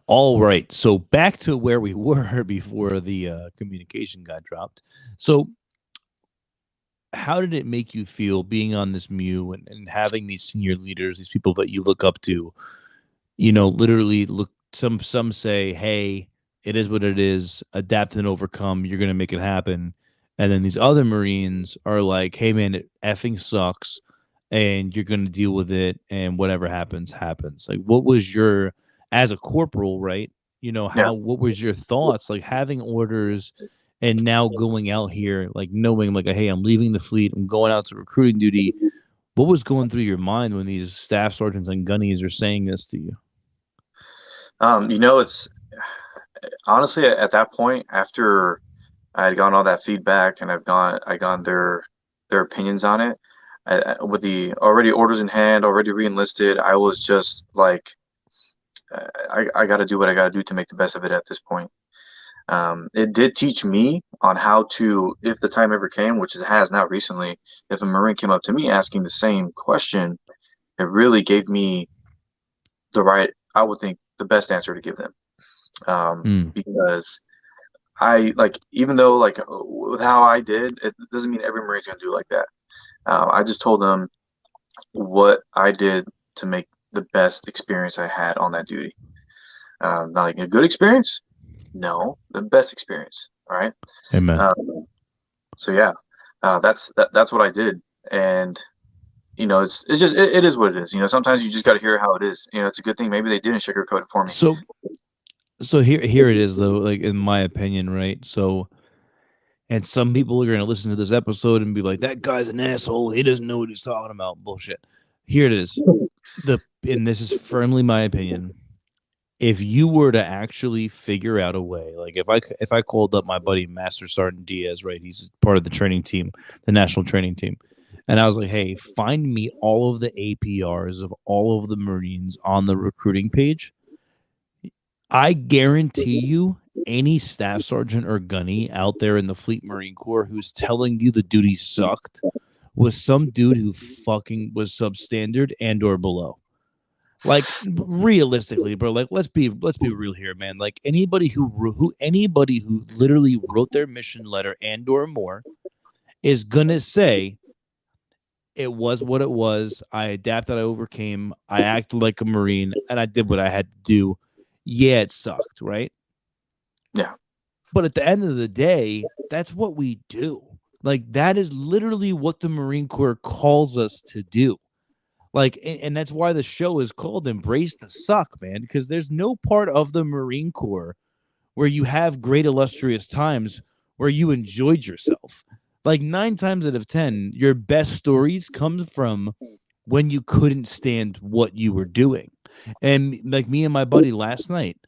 All right. So back to where we were before the communication got dropped. So how did it make you feel being on this MU and having these senior leaders, these people that you look up to, literally look some say, hey, it is what it is, adapt and overcome, you're gonna make it happen. And then these other Marines are like, hey man, it effing sucks and you're gonna deal with it and whatever happens, happens. Like what was your as a corporal, right? Yeah. What was your thoughts like having orders and now going out here, like knowing like hey, I'm leaving the fleet, I'm going out to recruiting duty. What was going through your mind when these staff sergeants and gunnies are saying this to you? It's honestly at that point after I had gotten all that feedback and I got their opinions on it. With the already orders in hand, already re-enlisted, I was just like, I got to do what I got to do to make the best of it at this point. It did teach me on how to, if the time ever came, which it has not recently, if a Marine came up to me asking the same question, it really gave me the right, I would think, the best answer to give them. Mm. Because I like, even though like with how I did, it doesn't mean every Marine's gonna do like that. I just told them what I did to make the best experience I had on that duty. Not like a good experience, no, the best experience. All right. Amen. So yeah, that's what I did, and it's just it is what it is. Sometimes you just got to hear how it is. It's a good thing. Maybe they didn't sugarcoat it for me. So so here it is though, like in my opinion, right? So and some people are gonna listen to this episode and be like, that guy's an asshole, he doesn't know what he's talking about. Bullshit. Here it is. The and this is firmly my opinion. If you were to actually figure out a way, like if I called up my buddy Master Sergeant Diaz, right? He's part of the training team, the national training team. And I was like, hey, find me all of the APRs of all of the Marines on the recruiting page. I guarantee you, any staff sergeant or gunny out there in the Fleet Marine Corps who's telling you the duty sucked was some dude who fucking was substandard and or below. Like realistically, bro. Like let's be real here, man. Like anybody who literally wrote their mission letter and or more is gonna say it was what it was. I adapted. I overcame. I acted like a Marine, and I did what I had to do. Yeah, it sucked, right? Yeah, But at the end of the day, that's what we do. Like that is literally what the Marine Corps calls us to do. Like, and that's why the show is called "Embrace the Suck," man. Because there's no part of the Marine Corps where you have great illustrious times where you enjoyed yourself. Like 9 times out of 10, your best stories come from when you couldn't stand what you were doing. And like me and my buddy last night,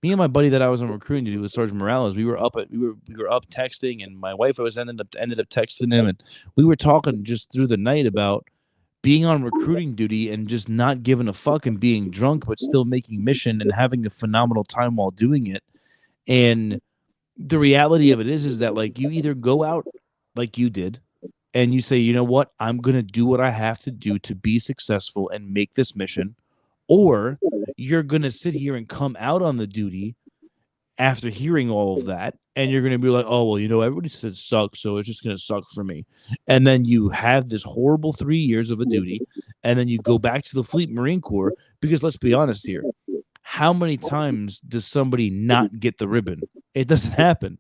me and my buddy that I was on recruiting to do with Sergeant Morales, we were up texting, and my wife was ended up texting him, and we were talking just through the night about being on recruiting duty and just not giving a fuck and being drunk, but still making mission and having a phenomenal time while doing it. And the reality of it is that like you either go out like you did and you say, you know what, I'm going to do what I have to do to be successful and make this mission, or you're going to sit here and come out on the duty after hearing all of that, and you're going to be like, oh, well, everybody said it sucks, so it's just going to suck for me. And then you have this horrible 3 years of a duty, and then you go back to the Fleet Marine Corps, because let's be honest here, how many times does somebody not get the ribbon? It doesn't happen.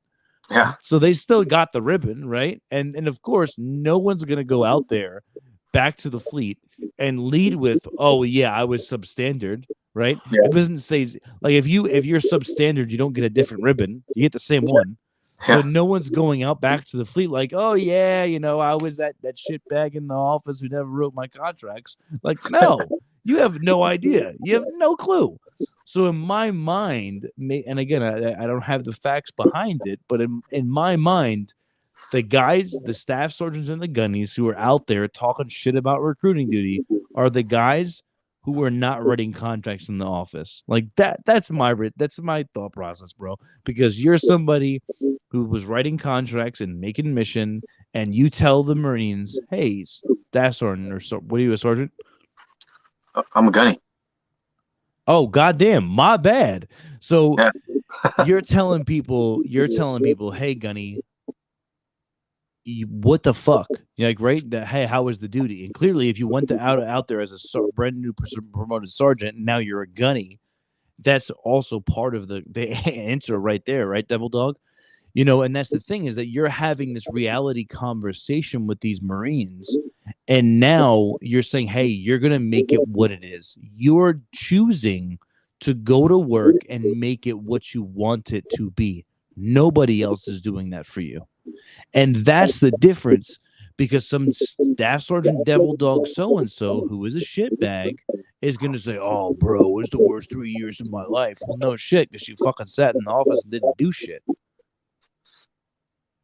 yeah, So they still got the ribbon, right? And of course, no one's going to go out there back to the fleet and lead with, "Oh yeah, I was substandard," right? It yeah, doesn't say like if you're substandard, you don't get a different ribbon. You get the same one. So yeah, no one's going out back to the fleet like, "Oh yeah, I was that shit bag in the office who never wrote my contracts." Like, no. You have no idea. You have no clue. So in my mind, and again, I don't have the facts behind it, but in my mind, the guys, the staff sergeants and the gunnies who are out there talking shit about recruiting duty are the guys who were not writing contracts in the office. Like that. That's my thought process, bro. Because you're somebody who was writing contracts and making mission, and you tell the Marines, "Hey, staff sergeant or what are you, a sergeant?" I'm a gunny. Oh, goddamn, my bad. So Yeah. you're telling people, hey, Gunny, what the fuck? You're like, right? Hey, how was the duty? And clearly, if you went out there as a brand new promoted sergeant, and now you're a gunny, that's also part of the answer right there, right, Devil Dog? And that's the thing, is that you're having this reality conversation with these Marines, and now you're saying, hey, you're gonna make it what it is. You're choosing to go to work and make it what you want it to be. Nobody else is doing that for you. And that's the difference, because some Staff Sergeant Devil Dog so and so, who is a shitbag, is going to say, oh, bro, it was the worst 3 years of my life. Well, no shit, because you fucking sat in the office and didn't do shit.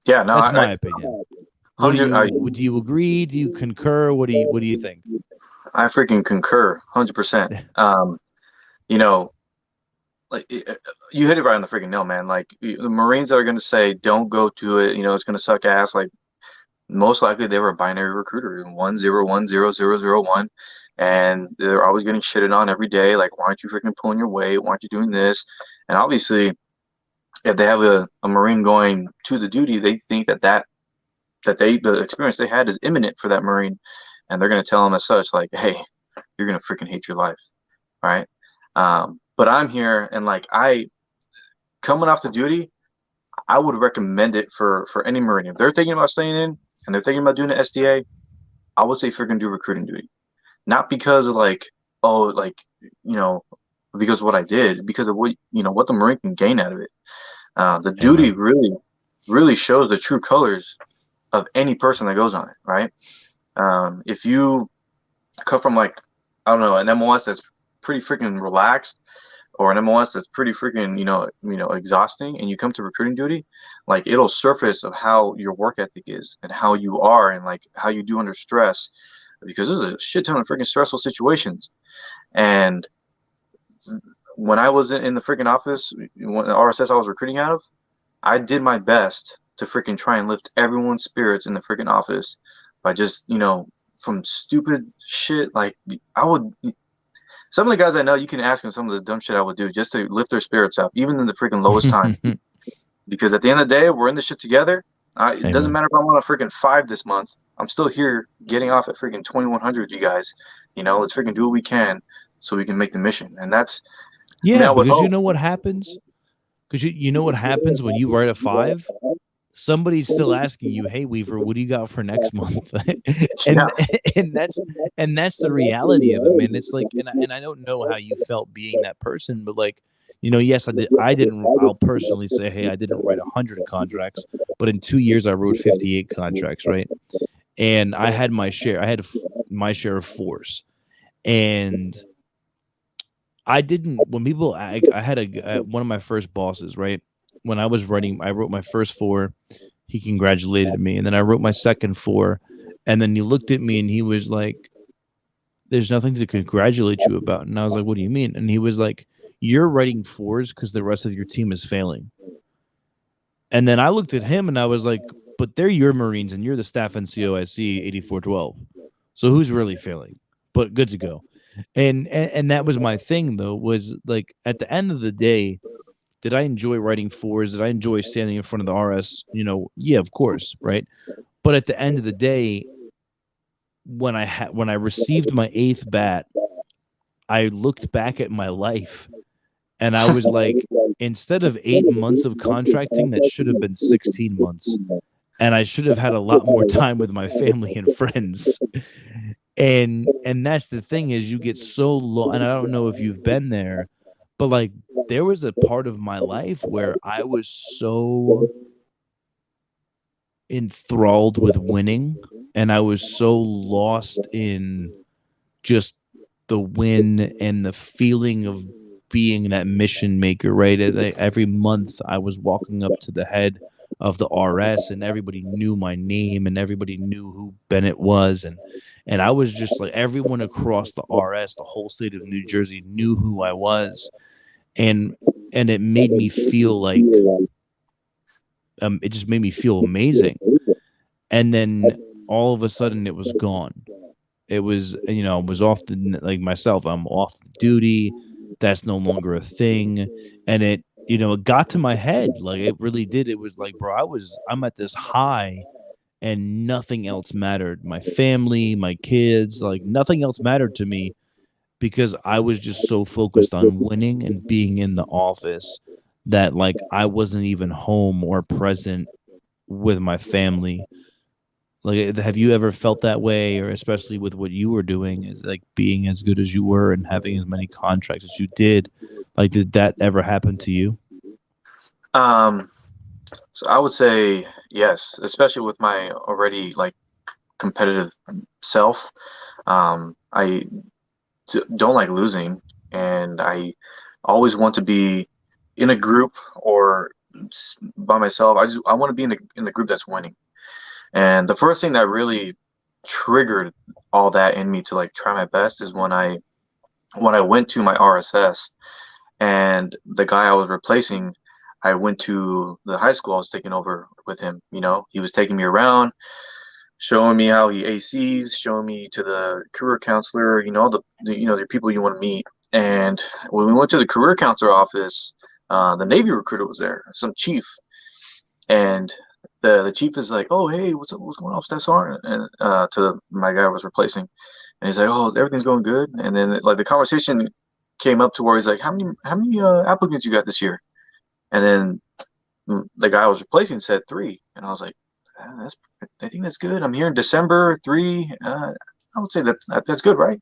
Yeah, no, That's my opinion. What do you agree? Do you concur? What do you think? I freaking concur 100%. You know, like you hit it right on the freaking nail, man. Like the Marines that are going to say, don't go to it, it's going to suck ass. Like most likely they were a binary recruiter, 1010001, and they're always getting shitted on every day. Like, why aren't you freaking pulling your weight? Why aren't you doing this? And obviously, if they have a Marine going to the duty, they think that the experience they had is imminent for that Marine, and they're going to tell them as such, like, hey, you're going to freaking hate your life, right? But I'm here, and like coming off the duty, I would recommend it for any Marine. If they're thinking about staying in and they're thinking about doing an SDA, I would say freaking do recruiting duty. Not because of like, oh, like, because of what I did, because of what the Marine can gain out of it. The duty really, really shows the true colors of any person that goes on it, right? If you come from, like, I don't know, an MOS that's pretty freaking relaxed, or an MOS that's pretty freaking, exhausting, and you come to recruiting duty, like, it'll surface of how your work ethic is and how you are and like how you do under stress, because there's a shit ton of freaking stressful situations. And when I was in the freaking office, when the RSS I was recruiting out of, I did my best to freaking try and lift everyone's spirits in the freaking office by just, from stupid shit. Like, some of the guys I know, you can ask them some of the dumb shit I would do just to lift their spirits up, even in the freaking lowest time. Because at the end of the day, we're in this shit together. It doesn't matter if I'm on a freaking 5 this month. I'm still here getting off at freaking 2100, you guys. Let's freaking do what we can so we can make the mission. And that's, because you know what happens? Because you know what happens when you write a 5? Somebody's still asking you, hey, Weaver, what do you got for next month? and that's the reality of it, man. It's like, and I don't know how you felt being that person, but like, yes, I'll personally say, hey, I didn't write 100 contracts, but in 2 years I wrote 58 contracts, right? And I had my share of force. And I didn't, when people, I had one of my first bosses, right? When I was writing, I wrote my first 4. He congratulated me. And then I wrote my second 4. And then he looked at me and he was like, there's nothing to congratulate you about. And I was like, what do you mean? And he was like, you're writing 4s because the rest of your team is failing. And then I looked at him and I was like, but they're your Marines and you're the staff NCO SC 8412. So who's really failing? But good to go. And that was my thing, though, was like, at the end of the day, did I enjoy writing 4s? Did I enjoy standing in front of the RS? Yeah, of course, right? But at the end of the day, when I received my 8th bat, I looked back at my life and I was like, instead of 8 months of contracting, that should have been 16 months. And I should have had a lot more time with my family and friends. And that's the thing, is you get so low, and I don't know if you've been there, but like, there was a part of my life where I was so enthralled with winning, and I was so lost in just the win and the feeling of being that mission maker, right? Every month I was walking up to the head of the RS and everybody knew my name and everybody knew who Bennett was, and I was just like, everyone across the RS, the whole state of New Jersey, knew who I was. And it made me feel like, it just made me feel amazing. And then all of a sudden it was gone. It was, I was off like myself, I'm off duty. that's no longer a thing. And it, it got to my head. Like it really did. It was like, bro, I'm at this high and nothing else mattered. My family, my kids, like nothing else mattered to me because I was just so focused on winning and being in the office that like I wasn't even home or present with my family. Like, have you ever felt that way, or especially with what you were doing, is like being as good as you were and having as many contracts as you did? Like, did that ever happen to you? Um, so I would say yes, especially with my already like competitive self. I don't like losing, and I always want to be in a group or by myself. I want to be in the group that's winning. And the first thing that really triggered all that in me to like try my best is when I went to my RSS, and the guy I was replacing, I went to the high school I was taking over with him. He was taking me around, showing me how he ACs, showing me to the career counselor, all the people you want to meet. And when we went to the career counselor office, the Navy recruiter was there, some chief, and the chief is like, "Oh, hey, what's going on, Staff Sergeant?" And to my guy I was replacing, and he's like, "Oh, everything's going good." And then like the conversation came up to where he's like, "How many applicants you got this year?" And then the guy I was replacing said three, and I was like, That's I think that's good. I'm here in December three. I would say that's good, right?"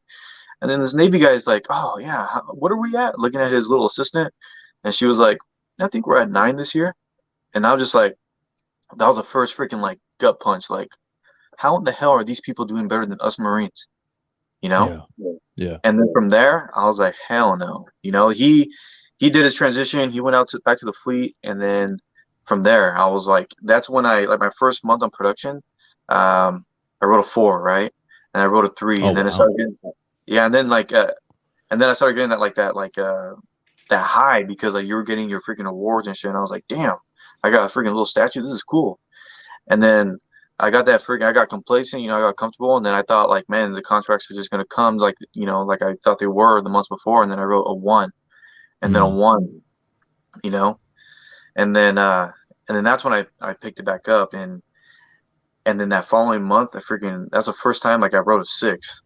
And then this Navy guy is like, "Oh yeah, what are we at?" Looking at his little assistant, and she was like, "I think we're at nine this year." And I was just like, that was the first freaking like gut punch. Like, how in the hell are these people doing better than us Marines? You know? Yeah, yeah, And then from there, I was like, hell no. He did his transition. He went out back to the fleet, and then from there, I was like, that's when I like my first month on production. I wrote a four, right, and I wrote a three, oh and then it wow, started getting, yeah, and then I started getting that high because like you were getting your freaking awards and shit. And I was like, damn, I got a freaking little statue. This is cool. And then I got complacent, I got comfortable, and then I thought like, man, the contracts are just gonna come like, like I thought they were the months before, and then I wrote a one, and then a mm. one, you know, and then that's when I picked it back up, and then that following month, that's the first time like I wrote a six,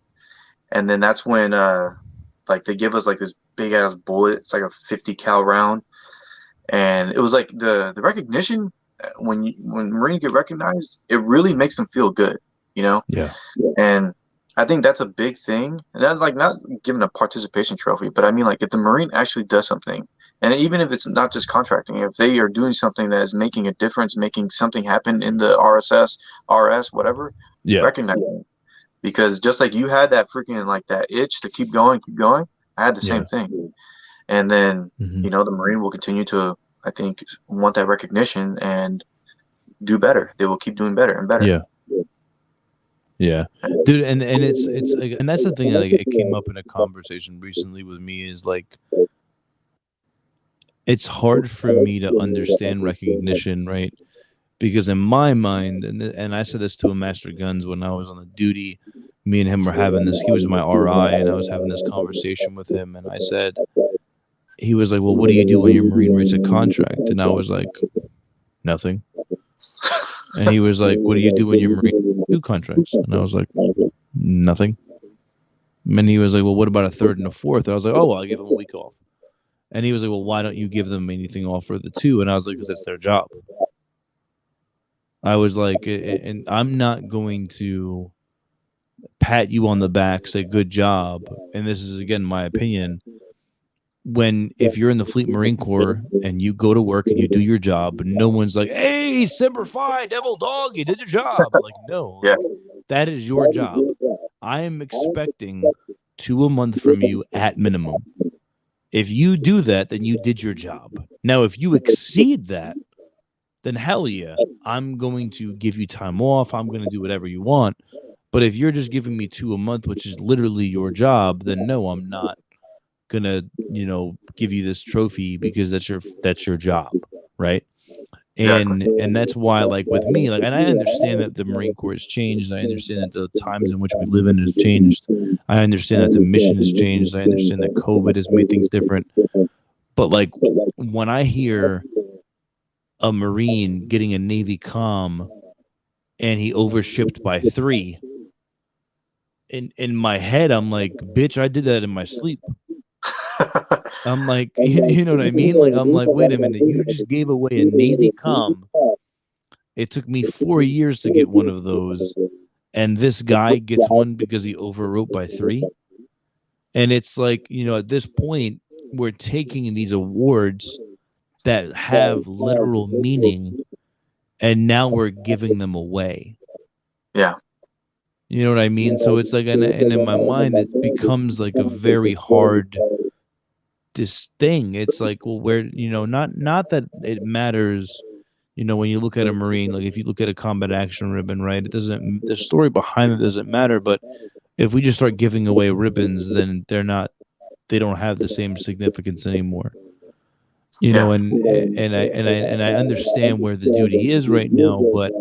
and then that's when like they give us like this big ass bullet, it's like a 50 cal round, and it was like the recognition when Marines get recognized, it really makes them feel good, you know. Yeah, And I think that's a big thing. And that's like not giving a participation trophy, but I mean like if the Marine actually does something, and even if it's not just contracting, if they are doing something that is making a difference, making something happen in the RSS, RS, whatever, yeah, recognize it. Because just like you had that freaking like that itch to keep going, I had the same yeah. thing. And then, Hmm. the Marine will continue to, I think, want that recognition and do better. They will keep doing better and better. Yeah, yeah, dude. And it's like, and that's the thing that like it came up in a conversation recently with me is like it's hard for me to understand recognition, right? Because in my mind, and I said this to a Master Guns when I was on the duty, me and him were having this. He was my RI, and I was having this conversation with him, and I said, he was like, "Well, what do you do when your Marine writes a contract?" And I was like, "Nothing." And he was like, "What do you do when your Marine do contracts?" And I was like, "Nothing." And he was like, "Well, what about a third and a fourth?" And I was like, "Oh, well, I give them a week off." And he was like, "Well, why don't you give them anything off for the two?" And I was like, "Because it's their job." I was like, and I'm not going to pat you on the back, say good job. And this is again my opinion. When if you're in the Fleet Marine Corps and you go to work and you do your job, no one's like, "Hey, Semper Fi, Devil Dog, you did your job." Like, no, Yeah. like that is your job. I am expecting two a month from you at minimum. If you do that, then you did your job. Now, if you exceed that, then hell yeah, I'm going to give you time off. I'm going to do whatever you want. But if you're just giving me two a month, which is literally your job, then no, I'm not gonna, give you this trophy because that's your job, right? Exactly. And that's why, like with me, like, and I understand that the Marine Corps has changed. I understand that the times in which we live in has changed. I understand that the mission has changed. I understand that COVID has made things different. But like when I hear a Marine getting a Navy comm and he overshipped by 3, in my head, I'm like, bitch, I did that in my sleep. I'm like, you know what I mean? Like, I'm like, wait a minute, you just gave away a Navy comm. It took me 4 years to get one of those, and this guy gets one because he overwrote by 3. And it's like, at this point, we're taking these awards that have literal meaning, and now we're giving them away. Yeah. You know what I mean? So it's like, and in my mind, it becomes like a very hard this thing. It's like, well, where, not that it matters, when you look at a Marine, like if you look at a combat action ribbon, right? It doesn't, the story behind it doesn't matter. But if we just start giving away ribbons, then they don't have the same significance anymore. Yeah. And I understand where the duty is right now, but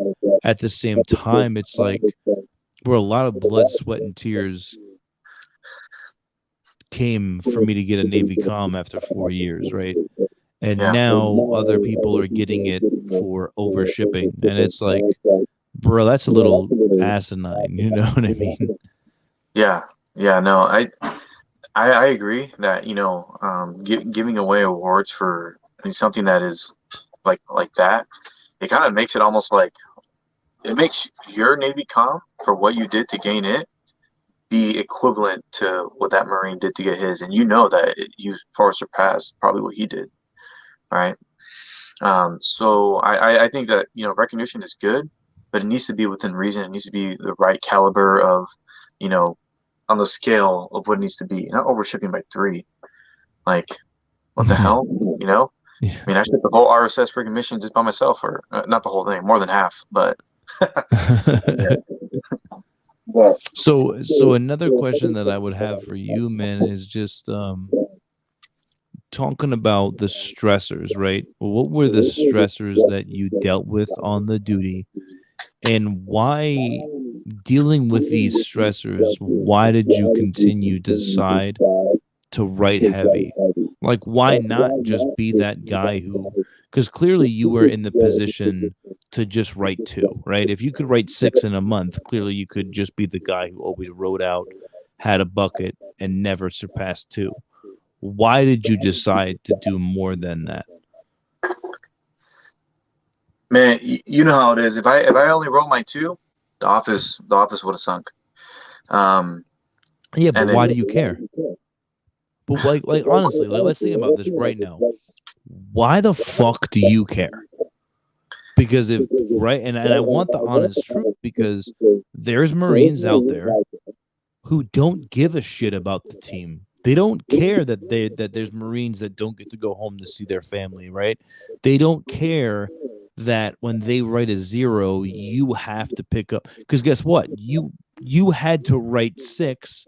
at the same time, it's like where a lot of blood, sweat, and tears came for me to get a Navy comm after 4 years, right? And Yeah. now other people are getting it for over shipping, and it's like, bro, that's a little asinine. You know what I mean? Yeah. Yeah. No, I agree that, giving away awards for, I mean, something that is like that, it kind of makes it almost like it makes your Navy comm for what you did to gain it be equivalent to what that Marine did to get his, and that you far surpassed probably what he did, right? So I think that recognition is good, but it needs to be within reason. It needs to be the right caliber of, you know, on the scale of what it needs to be. Not overshipping by 3. Like, what the hell? You know? Yeah. I mean, I shipped the whole RSS freaking mission just by myself, or not the whole thing, more than half, but So another question that I would have for you, man, is just talking about the stressors, right? What were the stressors that you dealt with on the duty, and why, dealing with these stressors, why did you continue to decide to write heavy? Like, why not just be that guy who, because clearly you were in the position to just write 2, right? If you could write 6 in a month, clearly you could just be the guy who always wrote out, had a bucket, and never surpassed 2. Why did you decide to do more than that? man, you know how it is. If I only wrote my 2, the office would have sunk. Um, Yeah, but and why then do you care? But like honestly, like let's think about this right now. Why the fuck do you care? Because if right, and I want the honest truth, because there's Marines out there who don't give a shit about the team. They don't care that there's Marines that don't get to go home to see their family, right? They don't care that when they write a 0, you have to pick up, because guess what? You had to write 6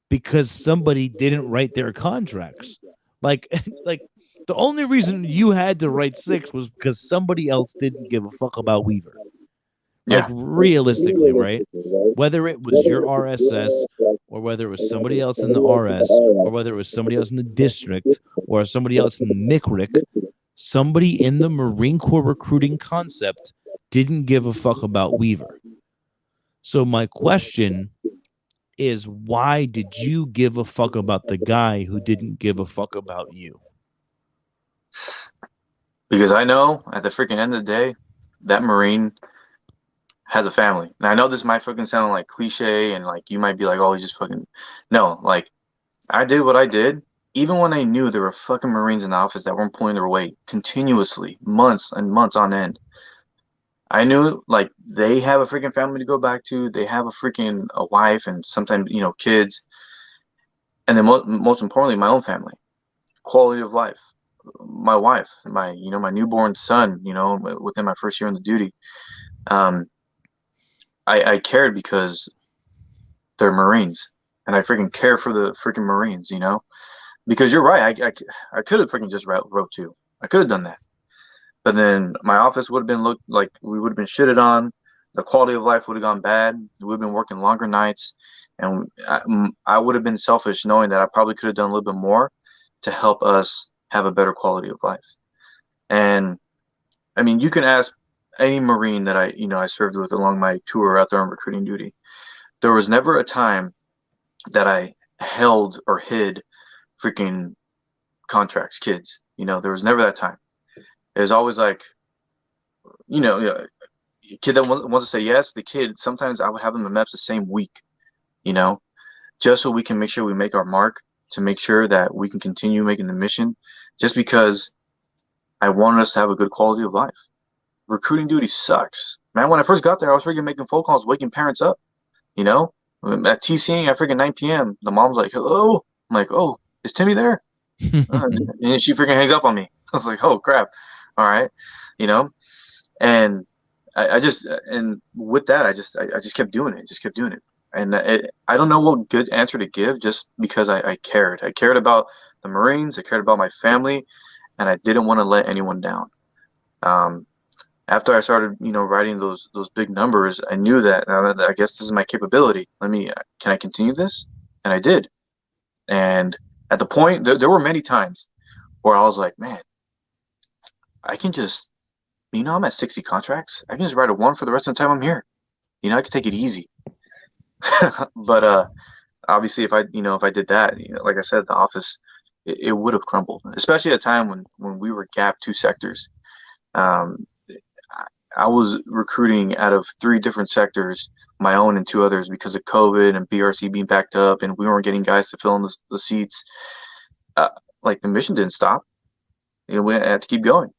because somebody didn't write their contracts. Like like the only reason you had to write 6 was because somebody else didn't give a fuck about Weaver. Like yeah, realistically, right? Whether it was your RSS, or whether it was somebody else in the RS, or whether it was somebody else in the district, or somebody else in the MICRIC, somebody in the Marine Corps recruiting concept didn't give a fuck about Weaver. So my question is, why did you give a fuck about the guy who didn't give a fuck about you? because I know at the freaking end of the day, that Marine has a family. And I know this might fucking sound like cliche, and like you might be like, oh, he's just fucking. No, like I did what I did, even when I knew there were fucking Marines in the office that weren't pulling their weight continuously, months and months on end. I knew like they have a freaking family to go back to. They have a wife and sometimes kids, and then most importantly, my own family, quality of life, my wife, my newborn son. Within my first year on the duty, um, I cared because they're Marines, and I freaking care for the freaking Marines. Because you're right, I could have freaking just wrote 2. I could have done that. But then my office would have been looked like we would have been shitted on. The quality of life would have gone bad. We would have been working longer nights, and I would have been selfish knowing that I probably could have done a little bit more to help us have a better quality of life. And I mean, you can ask any Marine that I served with along my tour out there on recruiting duty. There was never a time that I held or hid freaking contracts, kids. There was never that time. It was always like, kid that wants to say yes, the kid, sometimes I would have them in MEPS the same week, you know, just so we can make sure we make our mark, to make sure that we can continue making the mission, just because I wanted us to have a good quality of life. Recruiting duty sucks. Man, when I first got there, I was freaking making phone calls, waking parents up, you know? At TCing at freaking 9 p.m., the mom's like, hello? I'm like, oh, is Timmy there? And she freaking hangs up on me. I was like, oh, crap. All right. You know? And and with that, I just kept doing it, And I don't know what good answer to give, just because I cared. I cared about the Marines, I cared about my family, and I didn't want to let anyone down. After I started, writing those big numbers, I knew that I guess this is my capability. Can I continue this? And I did. And at the point, there were many times where I was like, man, I can just, I'm at 60 contracts. I can just write a one for the rest of the time I'm here. I can take it easy. But obviously, if I did that, like I said, the office, it would have crumbled, especially at a time when we were gapped 2 sectors. I was recruiting out of 3 different sectors, my own and 2 others, because of COVID and BRC being backed up, and we weren't getting guys to fill in the seats. Like, the mission didn't stop. We had to keep going.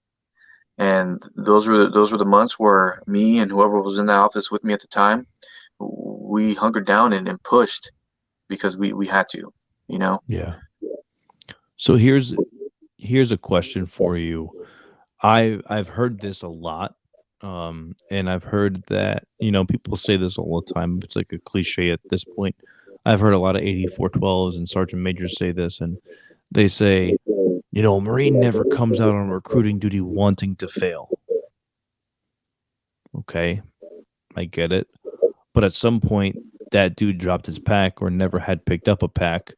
And those were the months where me and whoever was in the office with me at the time, we hunkered down and pushed, because we had to, Yeah. So here's a question for you. I've heard this a lot. And I've heard that, people say this all the time. It's like a cliche at this point. I've heard a lot of 8412s and sergeant majors say this, and they say, a Marine never comes out on recruiting duty wanting to fail. Okay, I get it. But at some point, that dude dropped his pack or never had picked up a pack.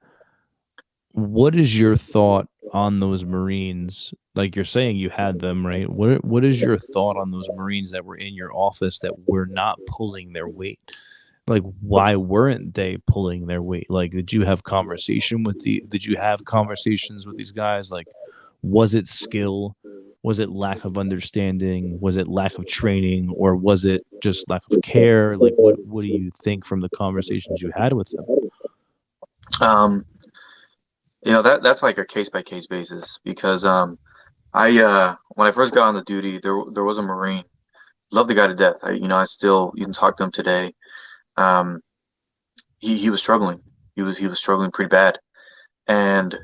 What is your thought on those Marines? Like, you're saying you had them, right? What is your thought on those Marines that were in your office that were not pulling their weight? Like, why weren't they pulling their weight? Like, did you have conversations with these guys? Like, was it skill? Was it lack of understanding? Was it lack of training? Or was it just lack of care? Like, what do you think from the conversations you had with them? That's like a case by case basis, because when I first got on the duty, there was a Marine. Love the guy to death. I still even talk to him today. He was struggling. He was struggling pretty bad. And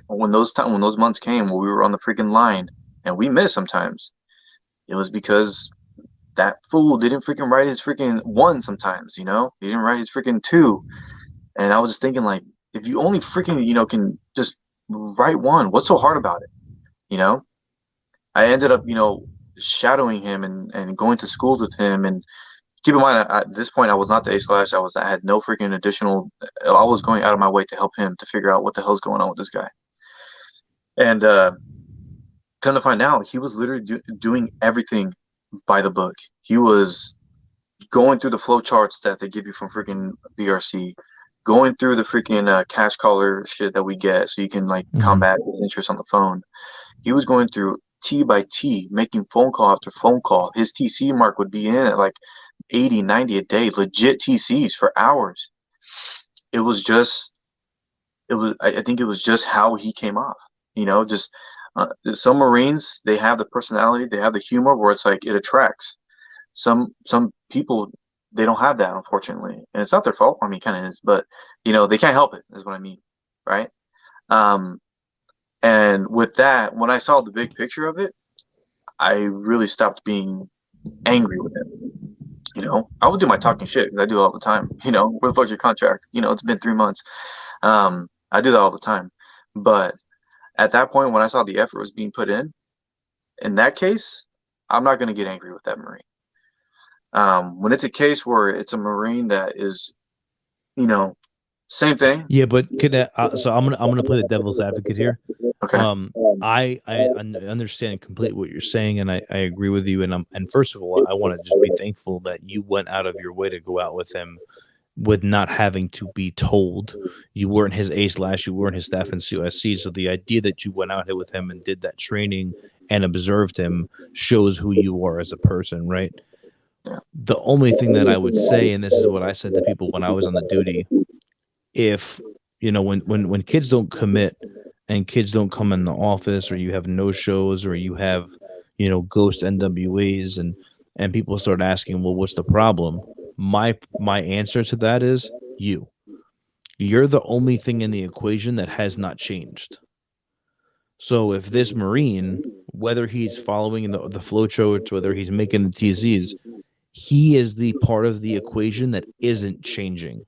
when those months came where we were on the freaking line and we missed sometimes, it was because that fool didn't freaking write his freaking 1 sometimes, he didn't write his freaking 2. And I was just thinking, like, if you only freaking, can just write 1, what's so hard about it? I ended up, shadowing him and going to schools with him. And keep in mind, at this point, I was not the A/. I had no freaking additional. I was going out of my way to help him to figure out what the hell's going on with this guy. And come to find out, he was literally doing everything by the book. He was going through the flow charts that they give you from freaking BRC, going through the freaking cash caller shit that we get so you can combat interest on the phone. He was going through T by T, making phone call after phone call. His TC mark would be in at like 80, 90 a day, legit TCs for hours. I think it was just how he came off, just some Marines, they have the personality, they have the humor where it's like it attracts. Some people, they don't have that, unfortunately, and it's not their fault. I mean, kind of is, but they can't help it, is what I mean, right? And with that, when I saw the big picture of it, I really stopped being angry with him. I would do my talking shit, because I do it all the time. Where the fuck's your contract? It's been 3 months. I do that all the time. But at that point, when I saw the effort was being put in that case, I'm not going to get angry with that Marine. When it's a case where it's a Marine that is, you know, same thing. Yeah, but so I'm gonna play the devil's advocate here. Okay. I understand completely what you're saying, and I agree with you. And first of all, I want to just be thankful that you went out of your way to go out with him, with not having to be told. You weren't his ace last, you weren't his staff in COSC. So the idea that you went out here with him and did that training and observed him shows who you are as a person, right? Yeah. The only thing that I would say, and this is what I said to people when I was on the duty, if when kids don't commit and kids don't come in the office, or you have no shows, or you have ghost NWAs, and people start asking, well, what's the problem? My answer to that is you're the only thing in the equation that has not changed. So if this Marine, whether he's following the flow charts, whether he's making the TZs, he is the part of the equation that isn't changing.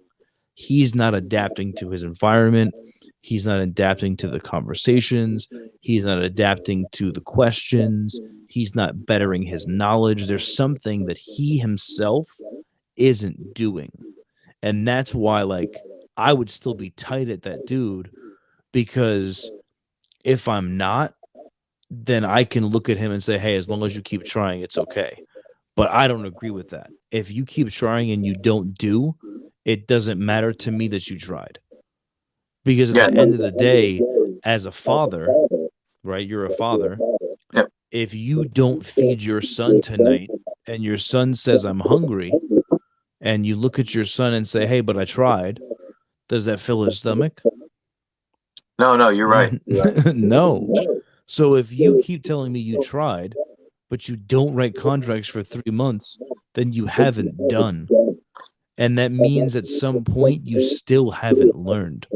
He's not adapting to his environment. He's not adapting to the conversations. He's not adapting to the questions. He's not bettering his knowledge. There's something that he himself isn't doing. And that's why, like, I would still be tight at that dude, because if I'm not, then I can look at him and say, hey, as long as you keep trying, it's okay. But I don't agree with that. If you keep trying and you don't do, it doesn't matter to me that you tried. Because at the end of the day, as a father, right, you're a father. Yep. If you don't feed your son tonight and your son says, I'm hungry, and you look at your son and say, hey, but I tried, does that fill his stomach? No, you're right. No. So if you keep telling me you tried, but you don't write contracts for 3 months, then you haven't done. And that means at some point you still haven't learned.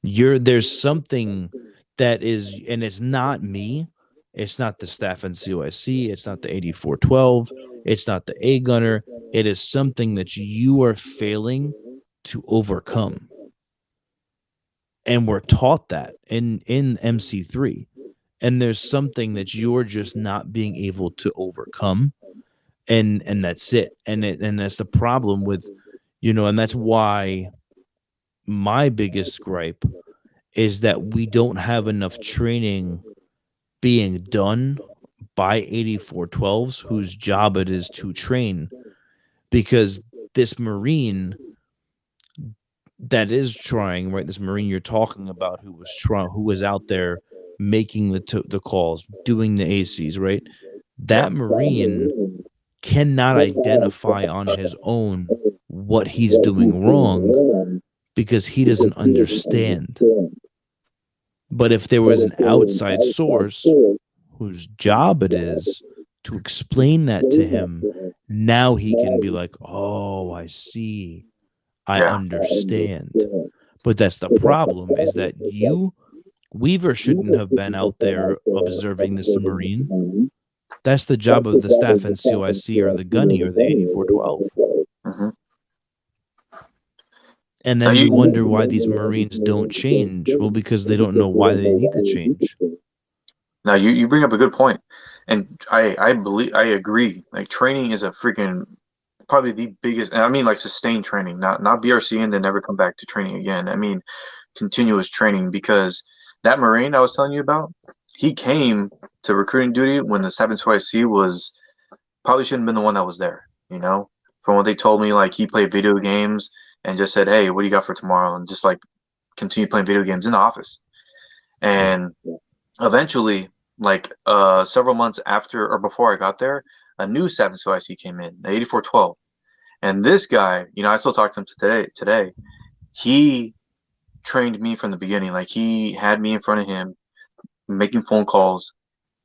There's something that is, and it's not me. It's not the staff in COSC. It's not the 8412. It's not the A gunner. It is something that you are failing to overcome. And we're taught that in MC3. And there's something that you're just not being able to overcome. And that's it. And that's the problem with, and that's why my biggest gripe is that we don't have enough training being done by 8412s whose job it is to train. Because this Marine that is trying, right, this Marine you're talking about who was out there making the calls, doing the ACs, right? That Marine cannot identify on his own what he's doing wrong because he doesn't understand. But if there was an outside source whose job it is to explain that to him, now he can be like, oh, I see. I understand. But that's the problem, is that Weaver shouldn't have been out there observing this Marine. That's the job of the staff in COIC or the gunny or the 8412. Mm-hmm. And then you wonder why these Marines don't change. Well, because they don't know why they need to change. Now you bring up a good point, and I agree. Like, training is a freaking probably the biggest, and I mean like sustained training, not BRC and then never come back to training again. I mean continuous training, because that Marine I was telling you about, he came to recruiting duty when the 7th COIC was probably shouldn't have been the one that was there. From what they told me, like, he played video games and just said, hey, what do you got for tomorrow? And just like continue playing video games in the office. And eventually, like several months after or before I got there, a new 7th COIC came in, the 8412. And this guy, I still talk to him today. He trained me from the beginning. Like, he had me in front of him making phone calls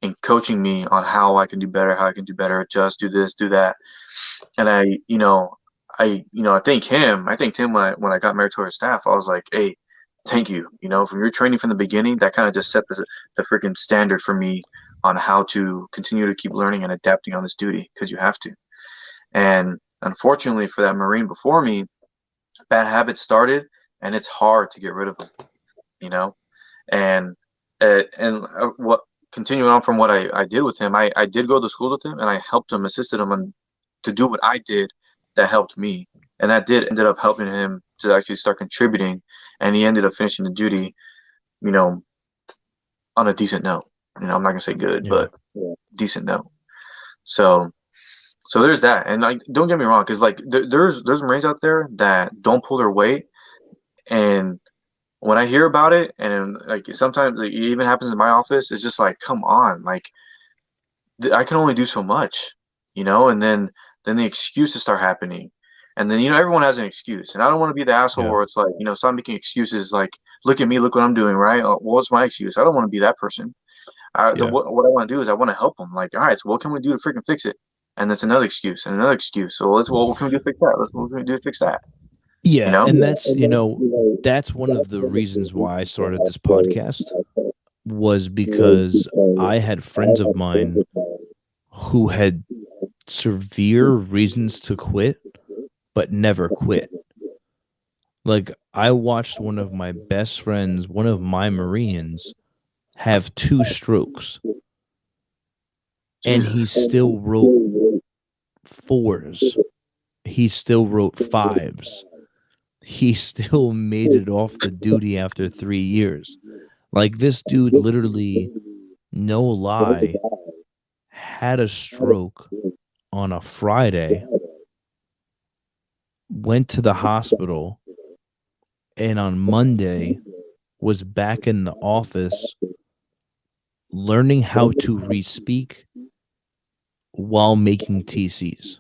and coaching me on how I can do better, just do this, do that. And I thank him. I thanked him when I got meritorious staff. I was like, hey, thank you. From your training from the beginning, that kind of just set the freaking standard for me on how to continue to keep learning and adapting on this duty, because you have to. And unfortunately for that Marine before me, bad habits started, and it's hard to get rid of them, And what continuing on from what I did with him, I did go to school with him, and I helped him, assisted him to do what I did that helped me. And that did ended up helping him to actually start contributing. And he ended up finishing the duty, you know, on a decent note. You know, I'm not gonna say good, Yeah. but decent note. So so there's that. And like, don't get me wrong, because like there's Marines out there that don't pull their weight. And when I hear about it, and like sometimes it even happens in my office, it's just like, come on, like I can only do so much, you know. And then the excuses start happening, and then everyone has an excuse, and I don't want to be the asshole Yeah. where it's like, stop making excuses like, look at me, look what I'm doing, right? Well, what's my excuse? I don't want to be that person. Yeah. What I want to do is I want to help them. Like, all right, so what can we do to freaking fix it? And that's another excuse and another excuse. So what can we do to fix that? What can we do to fix that? You Yeah. know? And that's one of the reasons why I started this podcast, was because I had friends of mine who had severe reasons to quit, but never quit. Like, I watched one of my best friends, one of my Marines, have 2 strokes, and he Jesus. still wrote 4s. He still wrote 5s. He still made it off the duty after 3 years. Like, this dude literally, no lie, had a stroke on a Friday, went to the hospital, and on Monday was back in the office learning how to re-speak while making TCs.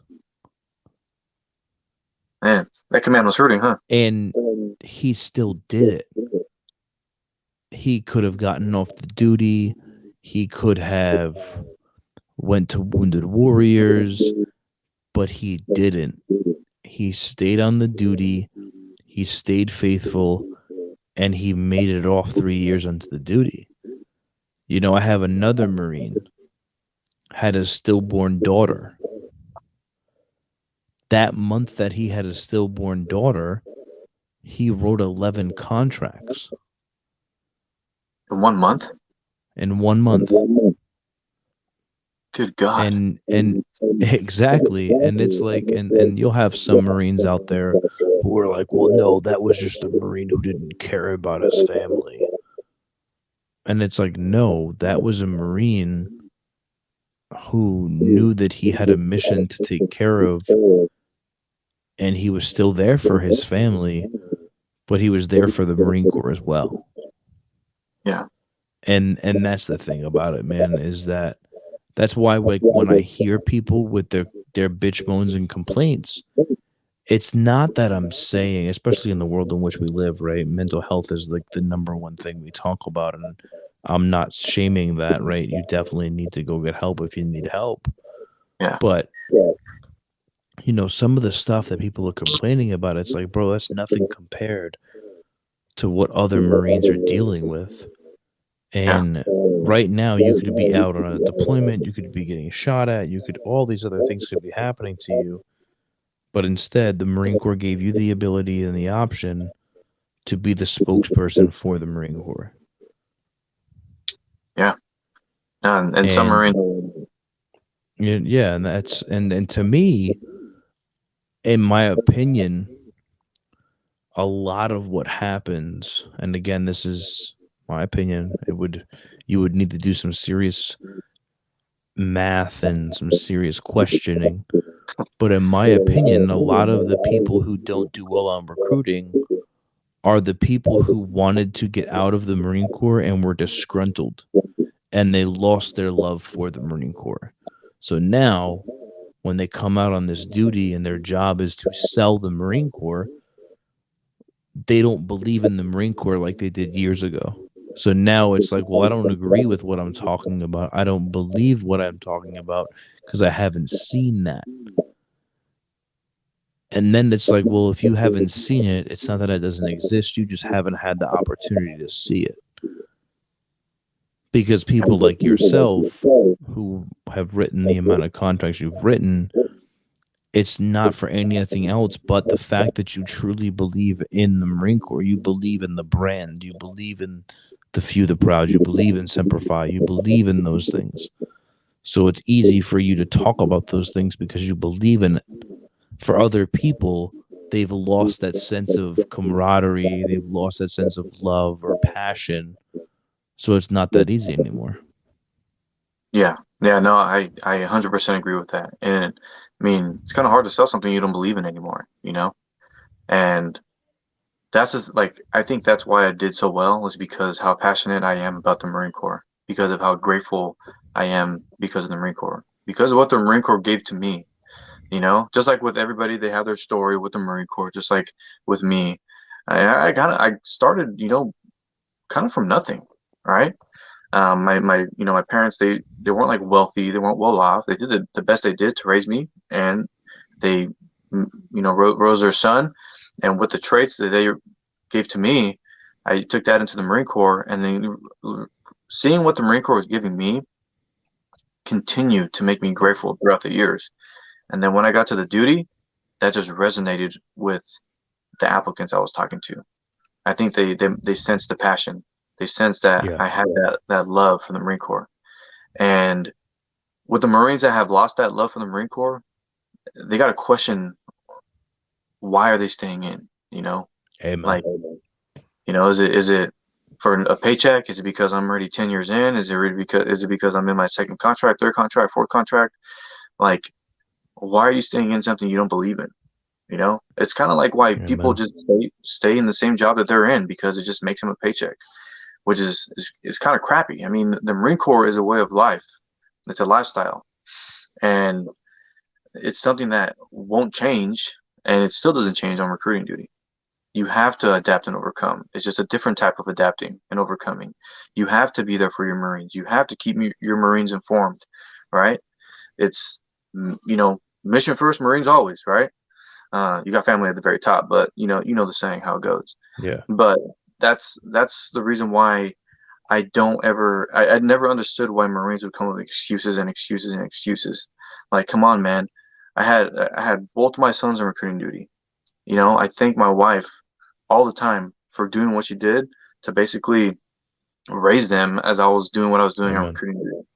Man, that command was hurting, huh? And he still did it. He could have gotten off the duty. He could have went to Wounded Warriors, but he didn't. He stayed on the duty. He stayed faithful, and he made it off 3 years onto the duty. I have another Marine, had a stillborn daughter. That month that he had a stillborn daughter, he wrote 11 contracts. In 1 month? In 1 month. Good God. And exactly. And it's like, and you'll have some Marines out there who are like, well, no, that was just a Marine who didn't care about his family. And it's like, no, that was a Marine who knew that he had a mission to take care of, and he was still there for his family, but he was there for the Marine Corps as well. Yeah. And that's the thing about it, man, is that's why, like, when I hear people with their bitch moans and complaints, it's not that I'm saying, especially in the world in which we live, right? Mental health is like the number one thing we talk about, and I'm not shaming that, right? You definitely need to go get help if you need help. Yeah. But some of the stuff that people are complaining about, it's like, bro, that's nothing compared to what other Marines are dealing with. And right now, you could be out on a deployment, you could be getting shot at, all these other things could be happening to you. But instead, the Marine Corps gave you the ability and the option to be the spokesperson for the Marine Corps. Yeah. And some Marines. Yeah, and that's and to me, in my opinion, a lot of what happens, and again, this is my opinion, you would need to do some serious math and some serious questioning. But in my opinion, a lot of the people who don't do well on recruiting are the people who wanted to get out of the Marine Corps and were disgruntled, and they lost their love for the Marine Corps. So now, when they come out on this duty and their job is to sell the Marine Corps, they don't believe in the Marine Corps like they did years ago. So now it's like, well, I don't agree with what I'm talking about. I don't believe what I'm talking about because I haven't seen that. And then it's like, well, if you haven't seen it, it's not that it doesn't exist. You just haven't had the opportunity to see it. Because people like yourself who have written the amount of contracts you've written, it's not for anything else but the fact that you truly believe in the Marine Corps. You believe in the brand. You believe in the few, the proud. You believe in Semper Fi. You believe in those things. So it's easy for you to talk about those things because you believe in it. For other people, they've lost that sense of camaraderie. They've lost that sense of love or passion. So it's not that easy anymore. Yeah. Yeah, no, I 100% agree with that. And I mean, it's kind of hard to sell something you don't believe in anymore, you know? And like, I think that's why I did so well, is because how passionate I am about the Marine Corps, because of how grateful I am because of the Marine Corps, because of what the Marine Corps gave to me, you know? Just like with everybody, they have their story with the Marine Corps, just like with me. I started, you know, kind of from nothing, right? My parents, they weren't like wealthy, they weren't well off. They did the best they did to raise me, and they, rose their son, and with the traits that they gave to me, I took that into the Marine Corps, and then seeing what the Marine Corps was giving me continued to make me grateful throughout the years. And then when I got to the duty, that just resonated with the applicants I was talking to. I think they sensed the passion. They sensed that Yeah. I had that love for the Marine Corps. And with the Marines that have lost that love for the Marine Corps, they got to question, why are they staying in? You know, Amen. like, is it for a paycheck? Is it because I'm already 10 years in? Is it because I'm in my second contract, third contract, fourth contract? Like, why are you staying in something you don't believe in? You know, it's kind of like why people Amen. just stay in the same job that they're in, because it just makes them a paycheck, which is kind of crappy. I mean, the Marine Corps is a way of life. It's a lifestyle, and it's something that won't change, and it still doesn't change on recruiting duty. You have to adapt and overcome. It's just a different type of adapting and overcoming. You have to be there for your Marines. You have to keep your Marines informed, right? It's, mission first, Marines always, right? You got family at the very top, but you know the saying, how it goes. Yeah. But that's the reason why I never understood why Marines would come up with excuses and excuses and excuses. Like, come on, man. I had both my sons on recruiting duty. I thank my wife all the time for doing what she did to basically raise them as I was doing what I was doing on Amen. recruiting duty,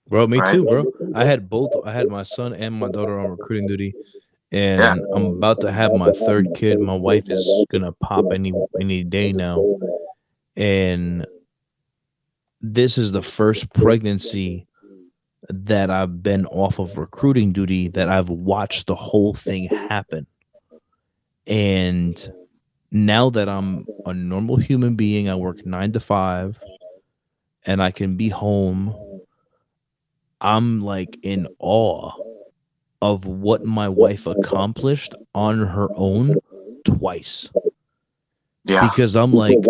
Bro, me right? too, bro. I had both. I had my son and my daughter on recruiting duty, Yeah. and I'm about to have my third kid. My wife is gonna pop any day now, and this is the first pregnancy that I've been off of recruiting duty that I've watched the whole thing happen. And now that I'm a normal human being, I work 9 to 5, and I can be home. I'm like in awe of what my wife accomplished on her own twice. Yeah. Because I'm like,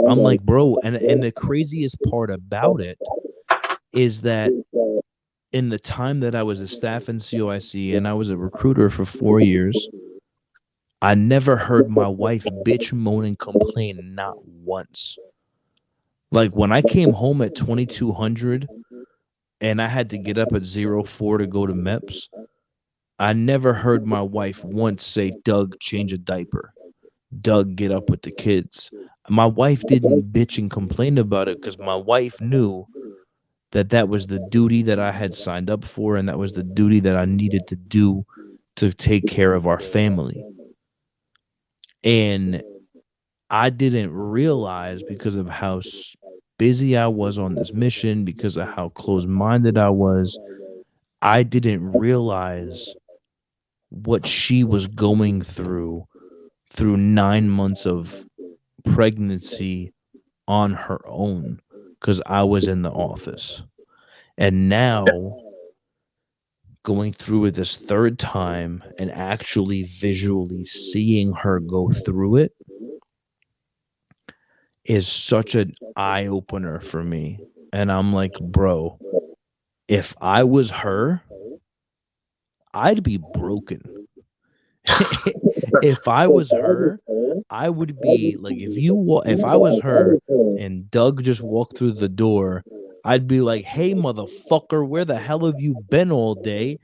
bro, and the craziest part about it is that in the time that I was a staff in COIC and I was a recruiter for 4 years, I never heard my wife bitch, moan, and complain, not once. Like when I came home at 2200 and I had to get up at 04 to go to MEPS, I never heard my wife once say, Doug, change a diaper. Doug, get up with the kids. My wife didn't bitch and complain about it because my wife knew that that was the duty that I had signed up for, and that was the duty that I needed to do to take care of our family. And I didn't realize, because of how busy I was on this mission, because of how close-minded I didn't realize what she was going through 9 months of pregnancy on her own, because I was in the office. And now going through it this third time and actually visually seeing her go through it is such an eye opener for me. And I'm like, bro, if I was her, I'd be broken. If I was her, I would be like, if I was her and Doug just walked through the door, I'd be like, hey, motherfucker, where the hell have you been all day?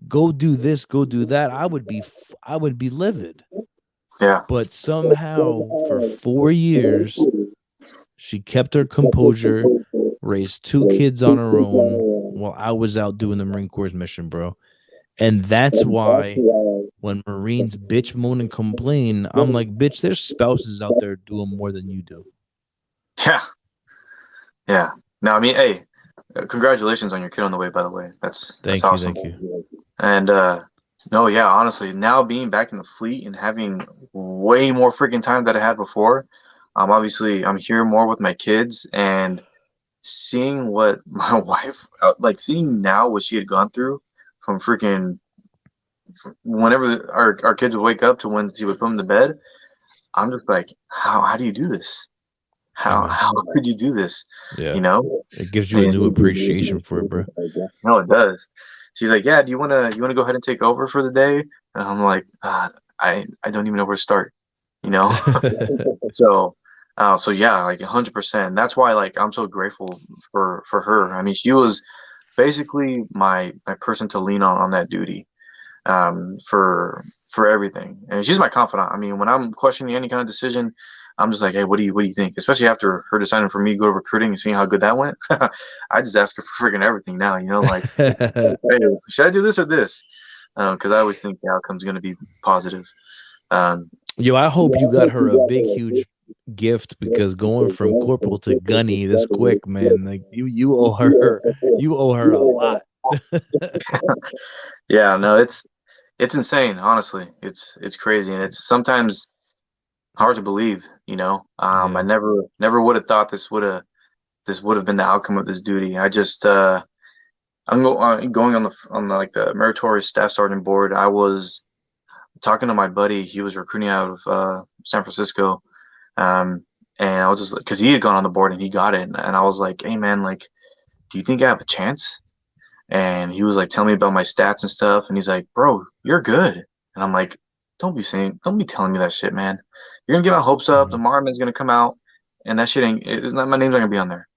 Go do this, go do that. I would be livid. Yeah. But somehow for 4 years, She kept her composure, raised 2 kids on her own while I was out doing the Marine Corps mission, bro. And that's why when Marines bitch, moan, and complain, I'm like, bitch, there's spouses out there doing more than you do. Yeah, yeah. No, I mean, hey, congratulations on your kid on the way, by the way. That's Thank you, awesome. thank you. And no, yeah, honestly, now being back in the fleet and having way more freaking time than I had before, obviously I'm here more with my kids and seeing what my wife like seeing now what she had gone through from freaking whenever our kids would wake up to when she would put them to bed. I'm just like, how do you do this? How Amen. how could you do this? Yeah, You know? it gives you a And new appreciation for it, bro. no, it does. She's like, yeah, do you wanna go ahead and take over for the day? And I'm like, I don't even know where to start, you know? So so yeah, like 100%. That's why like I'm so grateful for her. I mean, she was basically my person to lean on that duty for everything. And she's my confidant. I mean, when I'm questioning any kind of decision, I'm just like, hey, what do you think? Especially after her deciding for me to go to recruiting and seeing how good that went. I just ask her for freaking everything now, like, hey, should I do this or this? Because I always think the outcome's going to be positive. Um, Yo, I hope you got her a big, huge gift because going from corporal to gunny this quick, man, like you owe her a lot. yeah, no, it's insane. Honestly, it's crazy, and it's sometimes hard to believe. I Yeah. never would have thought this would have been the outcome of this duty. I just going on the like the meritorious staff sergeant board. I was talking to my buddy. He was recruiting out of San Francisco, and I was just because he had gone on the board and he got it, and I was like, hey man, like, do you think I have a chance? And he was like telling me about my stats and stuff, and he's like, bro, you're good. And I'm like, don't be telling me that shit, man. You're gonna get my hopes up. The Mhm, Marmon's gonna come out, and that shit it's not, my name's not gonna be on there.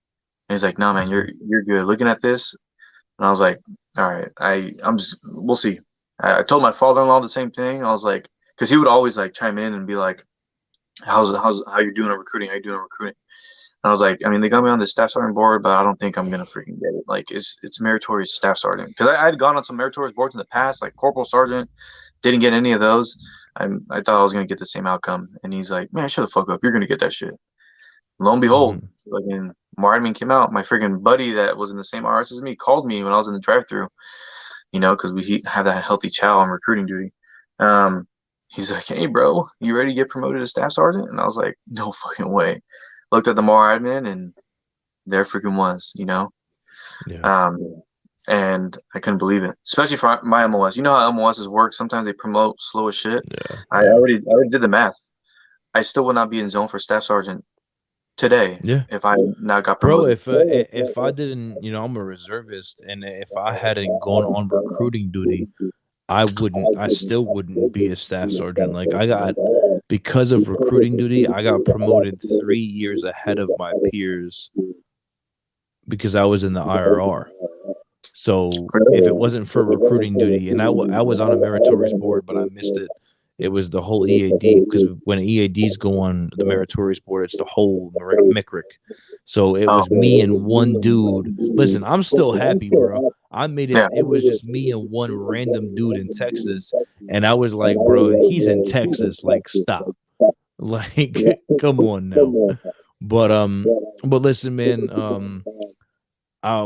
And he's like, no, man, mhm, you're good. Looking at this, and I was like, all right, I'm just we'll see. I told my father-in-law the same thing. I was like, because he would always like chime in and be like, how's how you doing on recruiting? How you doing on recruiting? And I was like, I mean, they got me on the staff sergeant board, but I don't think I'm gonna freaking get it. Like, it's meritorious staff sergeant because I had gone on some meritorious boards in the past, like corporal sergeant, didn't get any of those. I thought I was gonna get the same outcome, and he's like, man, shut the fuck up, you're gonna get that shit. Lo and behold, mhm. fucking Martin came out. My freaking buddy that was in the same RS as me called me when I was in the drive-through, because we have that healthy chow on recruiting duty. Um, he's like, hey, bro, you ready to get promoted to staff sergeant? And I was like, no fucking way. Looked at the MAR admin, and there freaking was. Yeah. Um, and I couldn't believe it, especially for my MOS. You know how MOSs work. Sometimes they promote slow as shit. Yeah. I Yeah. already did the math. I still would not be in zone for staff sergeant today Yeah. if I not got Bro, promoted. if I didn't, I'm a reservist, and if I hadn't gone on recruiting duty, I still wouldn't be a staff sergeant. Like because of recruiting duty, I got promoted 3 years ahead of my peers because I was in the IRR. So if it wasn't for recruiting duty, and I was on a meritorious board, but I missed it. It was the whole EAD because when EADs go on the meritorious board, it's the whole MICRIC. So it was me and one dude. Listen, I'm still happy, bro. I made it. Yeah. It was just me and one random dude in Texas, and I was like, bro, he's in Texas. Like, stop. Like, come on now. But but listen, man.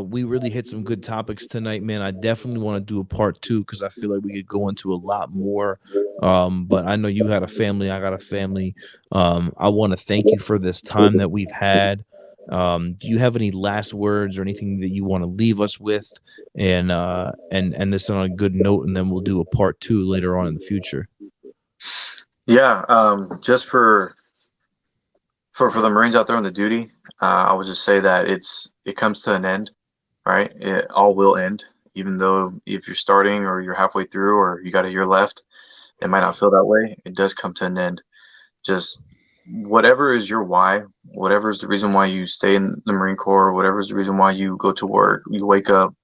We really hit some good topics tonight, man. I definitely want to do a part two because I feel like we could go into a lot more. But I know you had a family, I got a family. I want to thank you for this time that we've had. Do you have any last words or anything that you want to leave us with? And this on a good note, and then we'll do a part two later on in the future. Yeah. Just for the Marines out there on the duty, I would just say that it comes to an end, right? It all will end, even though if you're starting or you're halfway through or you got a year left, it might not feel that way. It does come to an end. Just whatever is your why, whatever is the reason why you stay in the Marine Corps, whatever is the reason why you go to work, you wake up,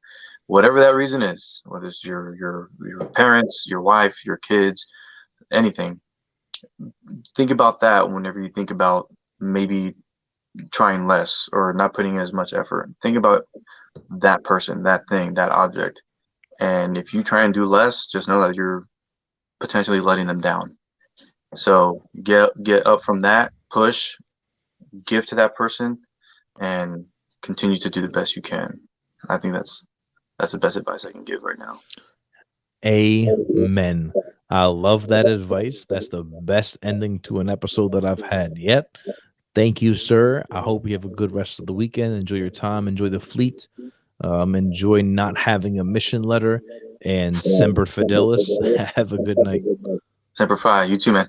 whatever that reason is, whether it's your parents, your wife, your kids, anything. Think about that whenever you think about maybe trying less or not putting in as much effort. Think about that person, that thing, that object. And if you try and do less, just know that you're potentially letting them down. So get up from that, push, give to that person, and continue to do the best you can. I think that's the best advice I can give right now. Amen. I love that advice. That's the best ending to an episode that I've had yet. Thank you, sir. I hope you have a good rest of the weekend. Enjoy your time. Enjoy the fleet. Enjoy not having a mission letter. And Semper Fidelis. Have a good night. Semper Fi. You too, man.